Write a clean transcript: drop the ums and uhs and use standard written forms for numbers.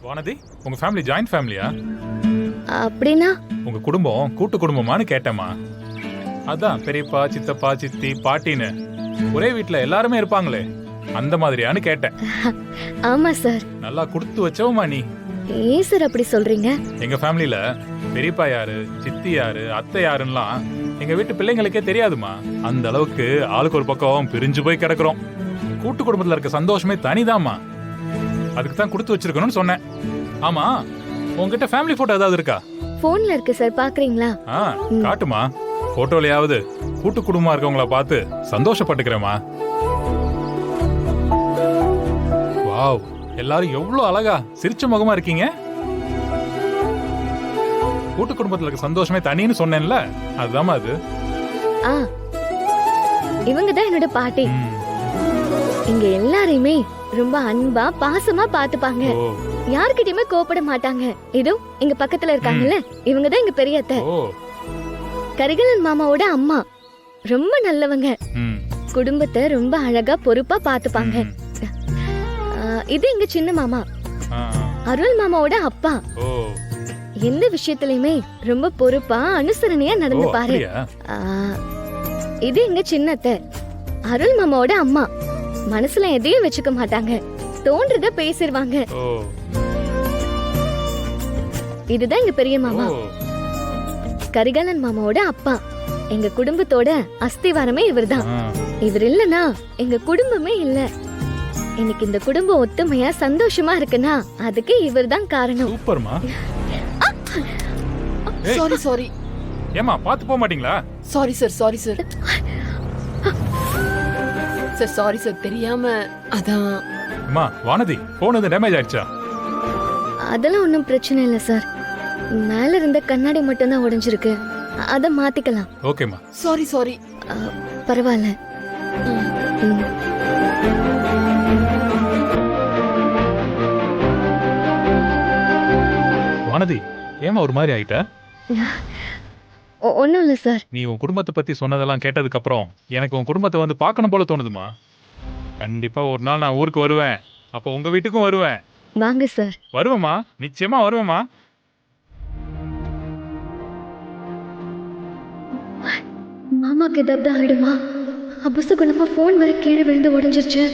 வானதி, உங்க family joint ஃபேமிலியா? அப்படின்னா உங்க குடும்பம் கூட்டு குடும்பமான்னு கேட்டேம்மா. அதான் பெரியப்பா, சித்தப்பா, சித்தி, பாட்டின்னு ஒரே வீட்ல எல்லாருமே இருப்பாங்களே, அந்த மாதிரியான்னு கேட்டேன். ஆமா சார். நல்லா கொடுத்து வச்சவமா நீ. ஏன் சார் அப்படி சொல்றீங்க? எங்க ஃபேமிலில பெரியப்பா யாரு, சித்தி யாரு, அத்தை யாருன்னெல்லாம் எங்க வீட்டு பிள்ளைங்களுக்கே தெரியாதுமா. அந்த அளவுக்கு ஆளுக்கு ஒரு பக்கம் பிரிஞ்சு போய் கிடக்குறோம். கூட்டு குடும்பத்துல இருக்க சந்தோஷமே தனிதாம்மா. அதுக்கு தான் கொடுத்து வச்சிருக்கணும்னு சொன்னேன். ஆமா, உங்ககிட்ட ஃபேமிலி போட்டோ ஏதாவது இருக்கா? போன்ல இருக்கு சார், பாக்குறீங்களா? காட்டுமா. போட்டோலயாவது கூட்டு குடும்பமா இருக்கவங்கள பார்த்து சந்தோஷப்பட்டுக்கிறேமா. வாவ், எல்லாரும் எவ்வளவு அழகா சிரிச்ச முகமா இருக்கீங்க. கூட்டு குடும்பத்துல இருக்க சந்தோஷமே தனின்னு சொன்னேன்ல, அதுதாம்மா அது. இவங்க தான் என்னோட பாட்டி. இங்க எல்லாரையுமே ரொம்ப அன்பா பாசமா பாத்துப்பாங்க. யார்கிட்டயுமே கோபப்பட மாட்டாங்க. இதோ எங்க பக்கத்துல இருக்காங்கல்ல, இவங்க தான் எங்க பெரிய அத்தை. கரிகாலன் மாமாவோட அம்மா. ரொம்ப நல்லவங்க. குடும்பத்தை ரொம்ப அழகா பொறுப்பா பாத்துப்பாங்க. இது எங்க சின்ன மாமா, அருள் மாமாவோட அப்பா. எந்த விஷயத்திலயுமே ரொம்ப பொறுப்பா அனுசரணையா நடந்து பாரு. இது எங்க சின்னத்தை, அருள் மாமாவோட அம்மா. மனசுல எதையும் வச்சுக்க மாட்டாங்க, தோன்றத பேசிடுவாங்க. இதுதான் எங்க பெரிய மாமா, கரிகாலன் மாமாவோட அப்பா. எங்க குடும்பத்தோட அஸ்திவாரமே இவர்தான். இவர் இல்லனா எங்க குடும்பமே இல்ல. எனக்கு இந்த குடும்பம் ஒத்துமையா சந்தோஷமா இருக்குன்னா அதுக்கு இவர்தான் காரணம். சூப்பர்மா. Sorry sorry. ஏமா பாத்து போக மாட்டீங்களா? Sorry sir, sorry sir. Sir sorry sir, தெரியாம அதான். அம்மா வானதி, போன் எதுவும் டேமேஜ் ஆயிடுச்சா? அதெல்லாம் ஒன்றும் பிரச்சனை இல்லை சார். மேல இருந்த கண்ணாடி மட்டும் தான் உடைஞ்சிருக்கு, அத மாத்திக்கலாம். ஓகேம்மா. Sorry sorry. பரவாயில்ல. வானதி, ஏமா ஒரு மாதிரி ஆயிட்ட? ஒன்றும் இல்லை சார். நீ உன் குடும்பத்தை பத்தி சொன்னதெல்லாம் கேட்டதுக்கு அப்புறம் எனக்கு உன் குடும்பத்தை வந்து பார்க்கணும் போல தோணுதுமா. கண்டிப்பா ஒரு நாள் நான் ஊருக்கு வருவேன், அப்போ உங்க வீட்டுக்கும் வருவேன். வாங்க சார். வருவேம்மா, நிச்சயமா வருவேம்மா. மாமாக்கு ஏதாவது ஆயிடுமா? அபசகுணமா போன் வரை கீழே விழுந்து உடைஞ்சிருச்சு.